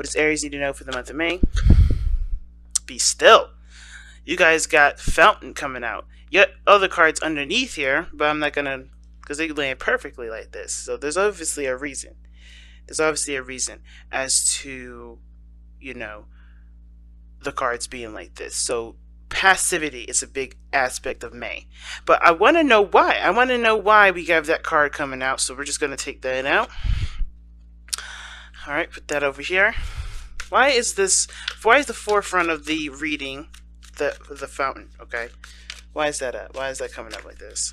What does Aries need to know for the month of May? Be still. You guys got Fountain coming out. Yet other cards underneath here, but I'm not gonna, because they land perfectly like this. So there's obviously a reason. There's obviously a reason as to, you know, the cards being like this. So passivity is a big aspect of May. But I want to know why. I want to know why we have that card coming out. So we're just going to take that out. All right, put that over here. Why is the forefront of the reading the Fountain? Okay, why is that up? Why is that coming up like this?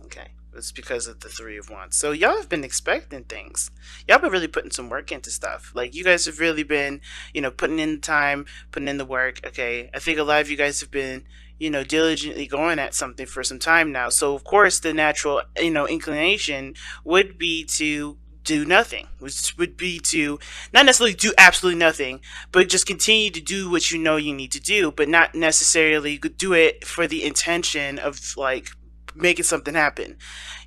Okay, it's because of the Three of Wands. So y'all have been expecting things. Y'all been really putting some work into stuff. Like, you guys have really been, you know, putting in the time, putting in the work. Okay, I think a lot of you guys have been, you know, diligently going at something for some time now. So of course the natural, you know, inclination would be to do nothing, which would be to not necessarily do absolutely nothing, but just continue to do what you know you need to do, but not necessarily do it for the intention of like making something happen.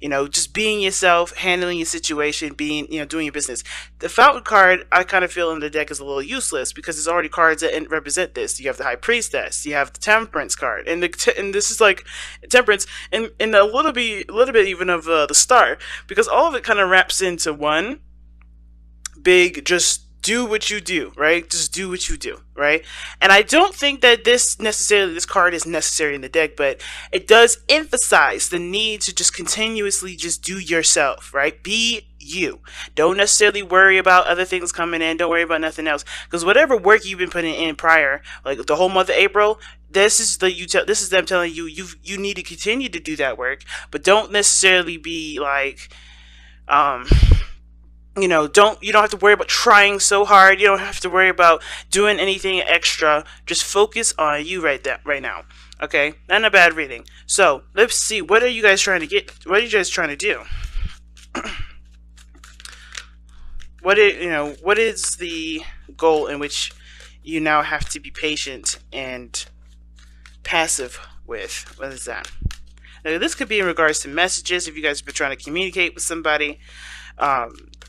You know, just being yourself, handling your situation, being, you know, doing your business. The Fountain card, I kind of feel in the deck is a little useless because there's already cards that represent this. You have the High Priestess, you have the Temperance card, and this is like Temperance, and a little bit even of the Star, because all of it kind of wraps into one big just do what you do, right? Just do what you do, right? And I don't think that this card is necessary in the deck, but it does emphasize the need to just continuously just do yourself, right? Be you. Don't necessarily worry about other things coming in. Don't worry about nothing else, because whatever work you've been putting in prior, like the whole month of April, this is them telling you you need to continue to do that work, but don't necessarily be like you know, you don't have to worry about trying so hard. You don't have to worry about doing anything extra. Just focus on you right now. Okay, not a bad reading. So let's see, what are you guys trying to get? What are you guys trying to do? What is the goal in which you now have to be patient and passive with? What is that? Now, this could be in regards to messages if you guys have been trying to communicate with somebody.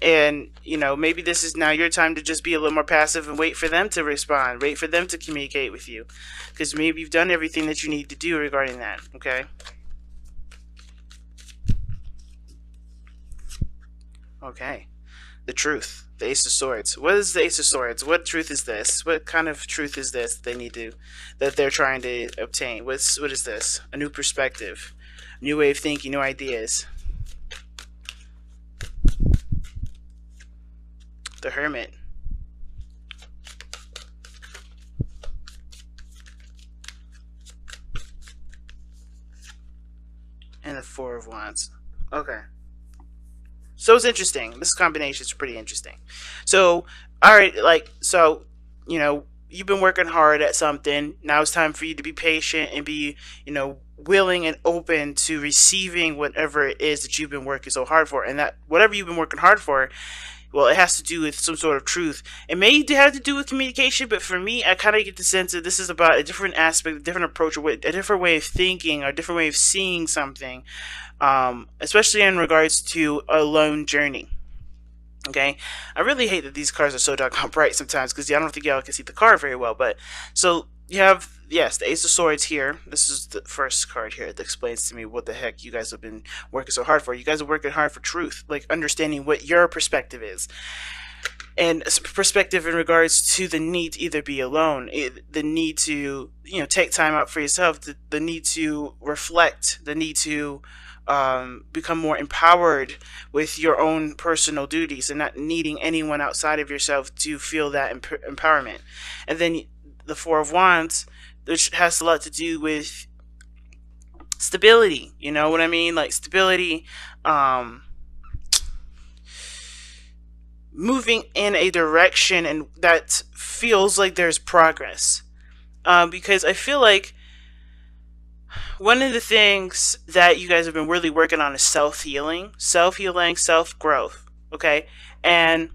And, you know, maybe this is now your time to just be a little more passive and wait for them to respond, wait for them to communicate with you, because maybe you've done everything that you need to do regarding that. Okay. Okay. The Truth, the Ace of Swords. What is the Ace of Swords? What truth is this? What kind of truth is this that they're trying to obtain? What is this? A new perspective, a new way of thinking, new ideas. The Hermit. And the Four of Wands. Okay. So it's interesting. This combination is pretty interesting. So, alright, so, you know, you've been working hard at something. Now it's time for you to be patient and be, you know, willing and open to receiving whatever it is that you've been working so hard for. And that whatever you've been working hard for, well, it has to do with some sort of truth. It may have to do with communication, but for me, I kind of get the sense that this is about a different aspect, a different approach, a different way of thinking, or a different way of seeing something, especially in regards to a lone journey. Okay, I really hate that these cards are so doggone bright sometimes, because I don't think y'all can see the card very well. But so you have, yes, the Ace of Swords here. This is the first card here that explains to me what the heck you guys have been working so hard for. You guys are working hard for truth, like understanding what your perspective is, and perspective in regards to the need to either be alone, the need to, you know, take time out for yourself, the need to reflect, the need to become more empowered with your own personal duties and not needing anyone outside of yourself to feel that empowerment. And then the Four of Wands, which has a lot to do with stability. You know what I mean? Like stability, moving in a direction and that feels like there's progress. Because I feel like one of the things that you guys have been really working on is self-healing, self-growth, okay? And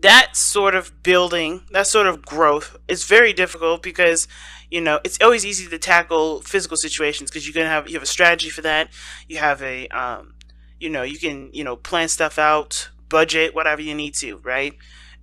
that sort of building, that sort of growth is very difficult because, you know, it's always easy to tackle physical situations because you have a strategy for that. You have a, you know, you can, you know, plan stuff out, budget, whatever you need to, right?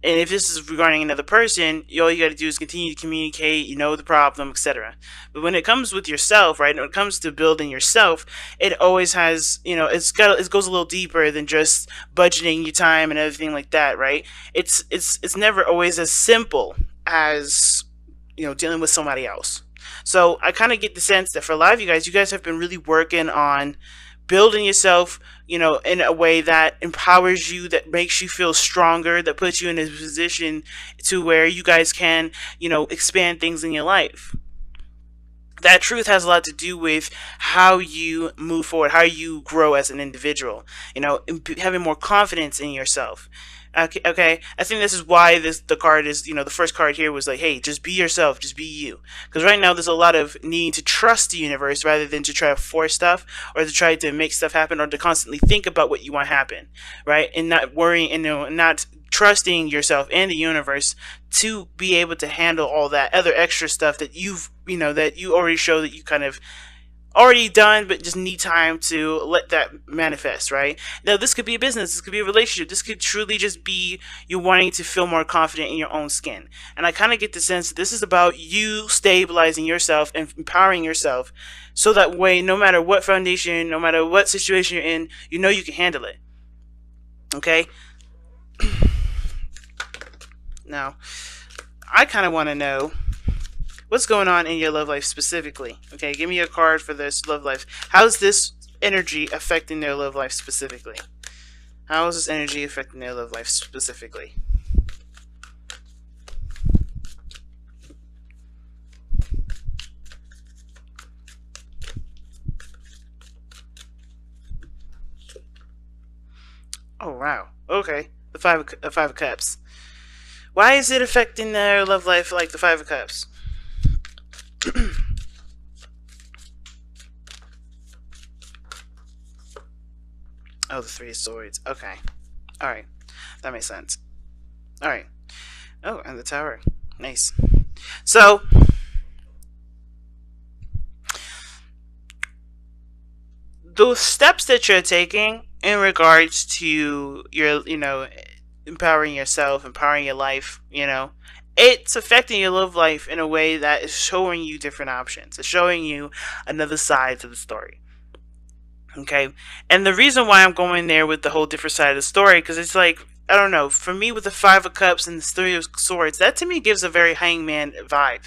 And if this is regarding another person, all you got to do is continue to communicate, you know the problem, etc. But when it comes with yourself, right, when it comes to building yourself, it always has, it goes a little deeper than just budgeting your time and everything like that, right? It's never always as simple as, dealing with somebody else. So I kind of get the sense that for a lot of you guys have been really working on building yourself, in a way that empowers you, that makes you feel stronger, that puts you in a position to where you guys can, expand things in your life. That truth has a lot to do with how you move forward, how you grow as an individual, having more confidence in yourself. Okay. I think this is why the card is, the first card here was like, hey, just be yourself, just be you. Because right now there's a lot of need to trust the universe rather than to try to force stuff or to try to make stuff happen or to constantly think about what you want to happen, right? And not worrying and not trusting yourself and the universe to be able to handle all that other extra stuff that that you already show that you kind of already done, but just need time to let that manifest, right? Now, this could be a business, this could be a relationship, this could truly just be you wanting to feel more confident in your own skin. And I kind of get the sense that this is about you stabilizing yourself and empowering yourself so that way, no matter what foundation, no matter what situation you're in, you can handle it. Okay? Now, I kind of want to know what's going on in your love life specifically. Okay, give me a card for this love life. How's this energy affecting their love life specifically? How is this energy affecting their love life specifically? Oh, wow. Okay. The five of Cups. Why is it affecting their love life like the Five of Cups? Oh, the Three of Swords. Okay. Alright. That makes sense. Alright. Oh, and the Tower. Nice. So, those steps that you're taking in regards to your, empowering yourself, empowering your life, it's affecting your love life in a way that is showing you different options. It's showing you another side to the story. Okay? And the reason why I'm going there with the whole different side of the story, because it's like, I don't know, for me with the Five of Cups and the Three of Swords, that to me gives a very hangman vibe.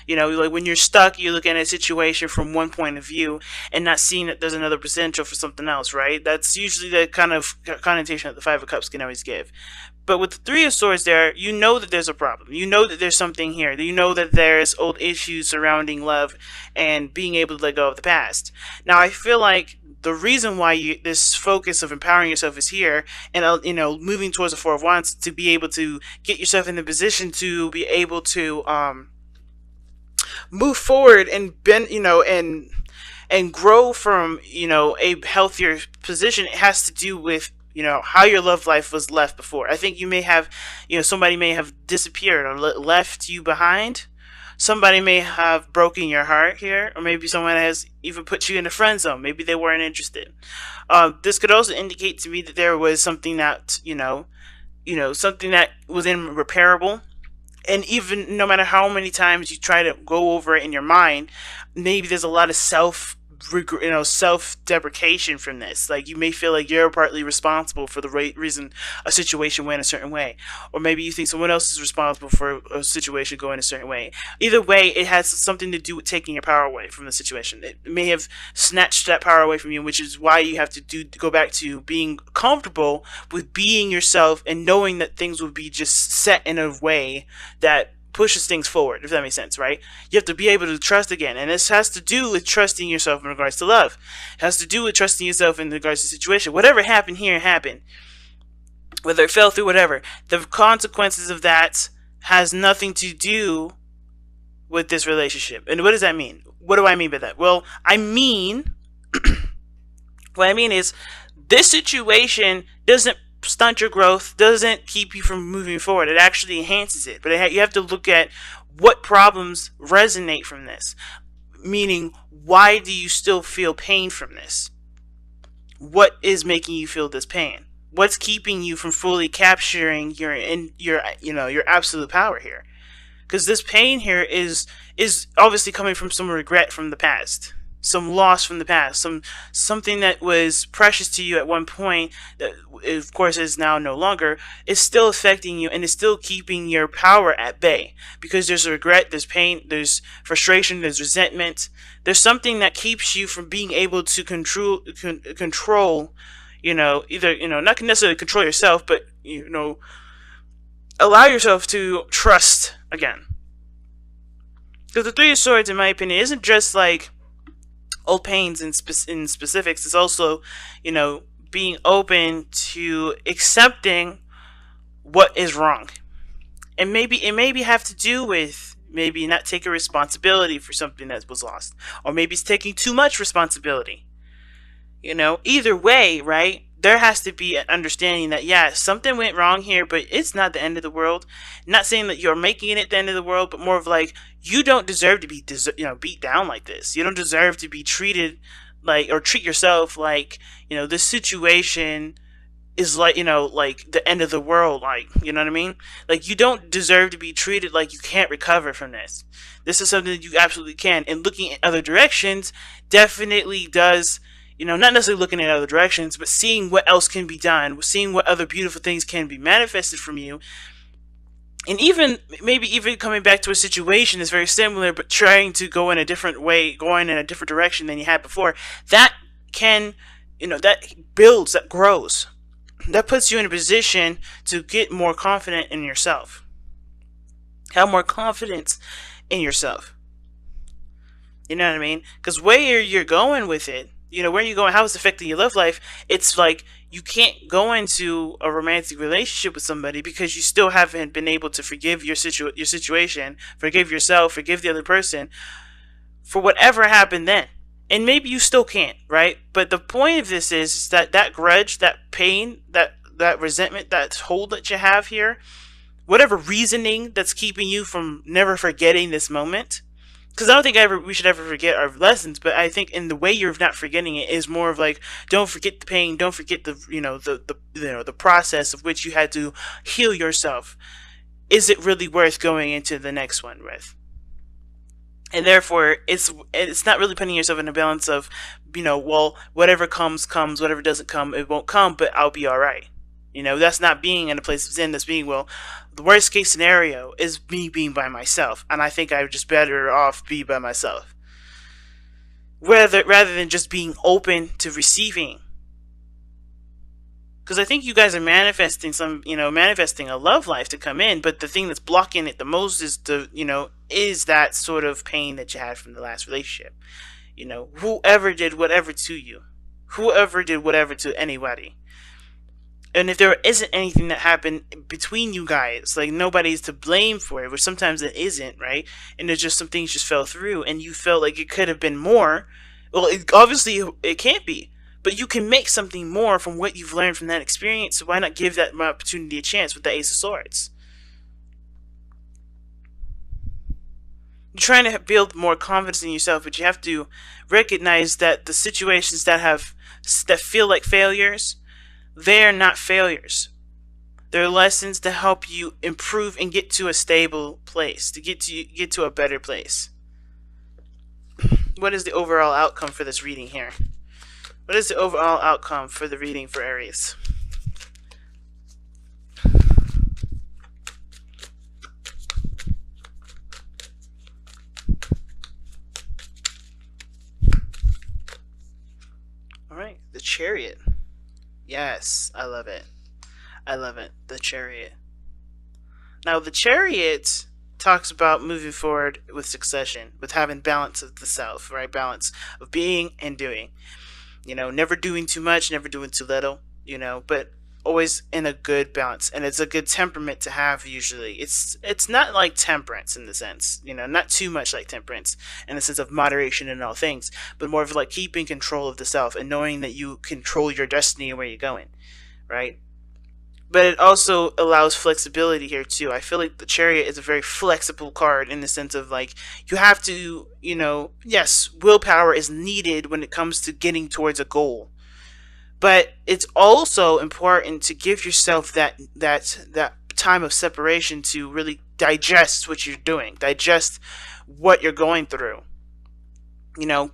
Like when you're stuck, you're looking at a situation from one point of view and not seeing that there's another potential for something else, right? That's usually the kind of connotation that the Five of Cups can always give. But with the Three of Swords there, you know that there's a problem. You know that there's something here. You know that there's old issues surrounding love and being able to let go of the past. Now, I feel like the reason why this focus of empowering yourself is here and, moving towards the Four of Wands to be able to get yourself in the position to be able to move forward and bend, and grow from, a healthier position. It has to do with how your love life was left before. I think you may have, somebody may have disappeared or left you behind. Somebody may have broken your heart here, or maybe someone has even put you in a friend zone. Maybe they weren't interested. This could also indicate to me that there was something that, something that was irreparable. And even no matter how many times you try to go over it in your mind, maybe there's a lot of self-deprecation from this. Like, you may feel like you're partly responsible for the reason a situation went a certain way, or maybe you think someone else is responsible for a situation going a certain way. Either way, it has something to do with taking your power away from the situation. It may have snatched that power away from you, which is why you have to go back to being comfortable with being yourself and knowing that things will be just set in a way that pushes things forward, if that makes sense, right? You have to be able to trust again, and this has to do with trusting yourself in regards to love. It has to do with trusting yourself in regards to the situation. Whatever happened here happened. Whether it fell through, whatever. The consequences of that has nothing to do with this relationship. And what does that mean? What do I mean by that? Well, what I mean is this situation doesn't stunt your growth, doesn't keep you from moving forward. It actually enhances it. But you have to look at what problems resonate from this. Meaning, why do you still feel pain from this? What is making you feel this pain? What's keeping you from fully capturing your absolute power here? Because this pain here is obviously coming from some regret from the past, some loss from the past, something that was precious to you at one point that of course is now no longer, is still affecting you and is still keeping your power at bay, because there's regret, there's pain, there's frustration, there's resentment. There's something that keeps you from being able to control, either, not necessarily control yourself, but allow yourself to trust again. Because the Three of Swords, in my opinion, isn't just like old pains in specifics. It's also, being open to accepting what is wrong. And maybe it maybe have to do with maybe not taking responsibility for something that was lost. Or maybe it's taking too much responsibility. Either way, right? There has to be an understanding that, yeah, something went wrong here, but it's not the end of the world. Not saying that you're making it the end of the world, but more of like, you don't deserve to be, beat down like this. You don't deserve to be treated like, or treat yourself like, this situation is like, like the end of the world. Like, you know what I mean? Like, you don't deserve to be treated like you can't recover from this. This is something that you absolutely can. And looking in other directions definitely does, not necessarily looking at other directions, but seeing what else can be done, seeing what other beautiful things can be manifested from you. And maybe even coming back to a situation that's very similar, but trying to go in a different way, going in a different direction than you had before, that can, that builds, that grows. That puts you in a position to get more confident in yourself. Have more confidence in yourself. You know what I mean? Because where you're going with it, where you're going, how it's affecting your love life, it's like you can't go into a romantic relationship with somebody because you still haven't been able to forgive your situation, forgive yourself, forgive the other person for whatever happened then. And maybe you still can't, right? But the point of this is that that grudge, that pain, that resentment, that hold that you have here, whatever reasoning that's keeping you from never forgetting this moment, because I don't think we should ever forget our lessons, but I think in the way you're not forgetting it is more of like, don't forget the pain, don't forget the process of which you had to heal yourself. Is it really worth going into the next one with? And therefore, it's not really putting yourself in a balance of, well, whatever comes, whatever doesn't come, it won't come, but I'll be all right. That's not being in a place of zen. That's being, well, the worst case scenario is me being by myself, and I think I would just better off be by myself, rather than just being open to receiving. Because I think you guys are manifesting manifesting a love life to come in, but the thing that's blocking it the most is is that sort of pain that you had from the last relationship. Whoever did whatever to you, whoever did whatever to anybody. And if there isn't anything that happened between you guys, like nobody's to blame for it, which sometimes it isn't, right? And there's just some things just fell through, and you felt like it could have been more. Well, obviously it can't be, but you can make something more from what you've learned from that experience. So why not give that opportunity a chance with the Ace of Swords? You're trying to build more confidence in yourself, but you have to recognize that the situations that feel like failures, they're not failures. They're lessons to help you improve and get to a stable place, to get to a better place. What is the overall outcome for this reading here? What is the overall outcome for the reading for Aries? Alright, the Chariot. Yes, I love it. I love it. The Chariot. Now, the Chariot talks about moving forward with succession, with having balance of the self, right? Balance of being and doing. Never doing too much, never doing too little, but always in a good balance. And it's a good temperament to have usually. It's not like temperance in the sense, not too much like temperance in the sense of moderation in all things, but more of like keeping control of the self and knowing that you control your destiny and where you're going, right? But it also allows flexibility here too. I feel like the Chariot is a very flexible card in the sense of like, you have to, yes, willpower is needed when it comes to getting towards a goal. But it's also important to give yourself that time of separation to really digest what you're doing, digest what you're going through.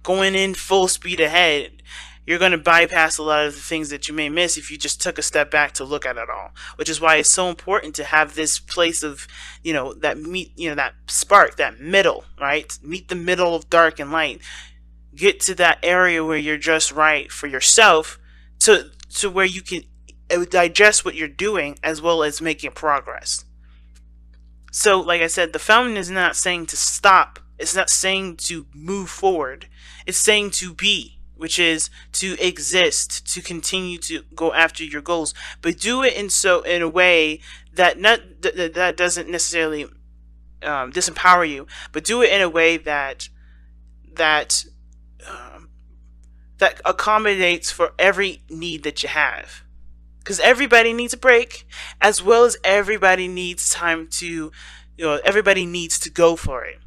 Going in full speed ahead, you're going to bypass a lot of the things that you may miss if you just took a step back to look at it all. Which is why it's so important to have this place of, that spark, that middle, right? Meet the middle of dark and light. Get to that area where you're just right for yourself, to where you can digest what you're doing as well as making progress. So, like I said, the fountain is not saying to stop. It's not saying to move forward. It's saying to be, which is to exist, to continue to go after your goals, but do it in a way that doesn't necessarily disempower you, but do it in a way that um, that accommodates for every need that you have. Because everybody needs a break, as well as everybody needs time to, everybody needs to go for it.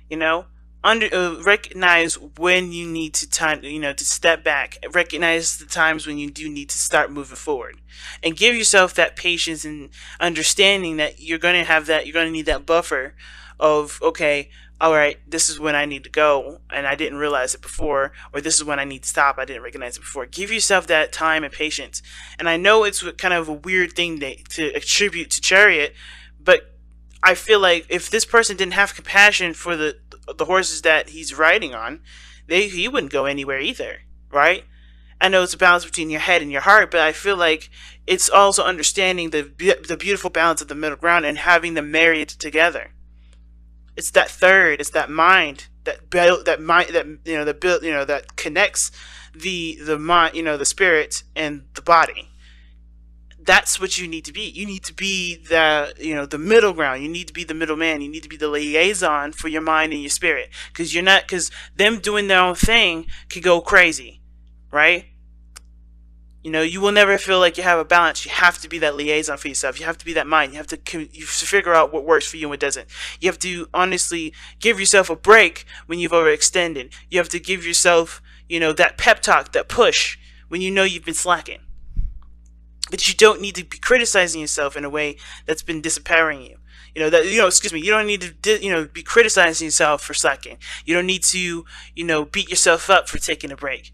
You know, recognize when you need to to step back. Recognize the times when you do need to start moving forward, and give yourself that patience and understanding that you're going to have that. You're going to need that buffer of, okay, all right, this is when I need to go, and I didn't realize it before, or this is when I need to stop, I didn't recognize it before. Give yourself that time and patience. And I know it's kind of a weird thing to attribute to Chariot, but I feel like if this person didn't have compassion for the horses that he's riding on, he wouldn't go anywhere either, right? I know it's a balance between your head and your heart, but I feel like it's also understanding the beautiful balance of the middle ground and having them married together. It's that third. It's that mind that connects the mind, the spirit and the body. That's what you need to be. You need to be the middle ground. You need to be the middleman. You need to be the liaison for your mind and your spirit. Because them doing their own thing could go crazy, right? You will never feel like you have a balance. You have to be that liaison for yourself. You have to be that mind. You have to figure out what works for you and what doesn't. You have to honestly give yourself a break when you've overextended. You have to give yourself, that pep talk, that push when you know you've been slacking. But you don't need to be criticizing yourself in a way that's been disempowering you. You don't need to, be criticizing yourself for slacking. You don't need to, beat yourself up for taking a break.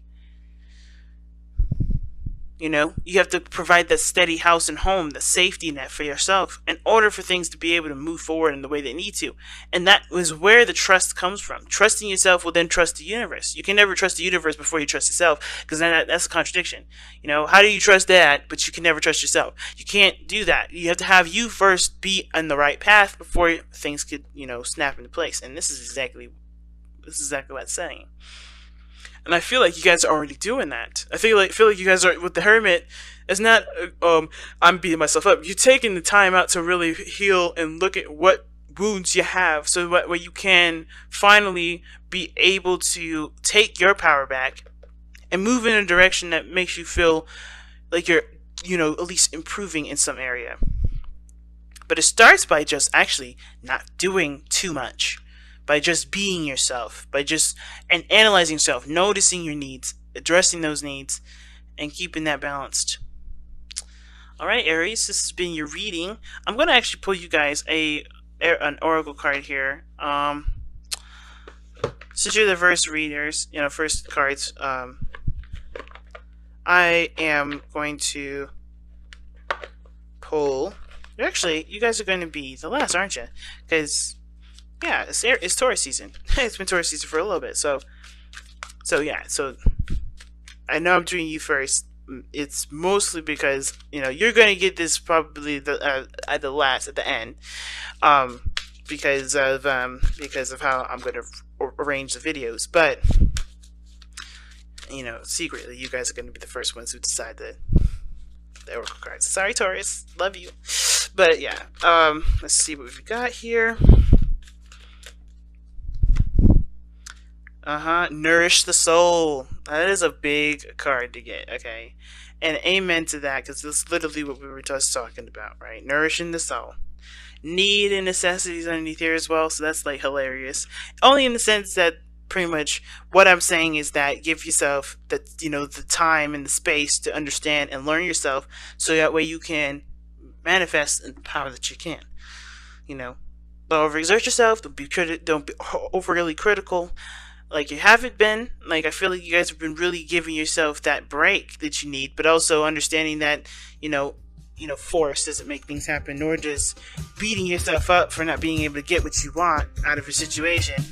You have to provide that steady house and home, the safety net for yourself in order for things to be able to move forward in the way they need to. And that is where the trust comes from. Trusting yourself will then trust the universe. You can never trust the universe before you trust yourself, because then that's a contradiction. How do you trust that, but you can never trust yourself? You can't do that. You have to have you first be on the right path before things could, snap into place. And this is exactly what it's saying. And I feel like you guys are already doing that. I feel like you guys are with the Hermit. It's not I'm beating myself up. You're taking the time out to really heal and look at what wounds you have, so where you can finally be able to take your power back and move in a direction that makes you feel like you're, at least improving in some area. But it starts by just actually not doing too much. By just being yourself, and analyzing yourself, noticing your needs, addressing those needs, and keeping that balanced. Alright, Aries, this has been your reading. I'm going to actually pull you guys an oracle card here. Since you're the first readers, first cards, I am going to pull... Actually, you guys are going to be the last, aren't you? Because... yeah, it's Taurus season. It's been Taurus season for a little bit, so yeah. So I know I'm doing you first. It's mostly because you're gonna get this probably at the end, because of how I'm gonna arrange the videos. But secretly, you guys are gonna be the first ones who decide the oracle cards. Sorry, Taurus, love you, but yeah. Let's see what we've got here. Nourish the soul. That is a big card to get, okay? And amen to that, because that's literally what we were just talking about, right? Nourishing the soul. Need and necessities underneath here as well, so that's like hilarious. Only in the sense that pretty much what I'm saying is that give yourself the, the time and the space to understand and learn yourself, so that way you can manifest the power that you can. Don't overexert yourself. Don't be overly critical like you haven't been. Like, I feel like you guys have been really giving yourself that break that you need, but also understanding that force doesn't make things happen, nor just beating yourself up for not being able to get what you want out of a situation.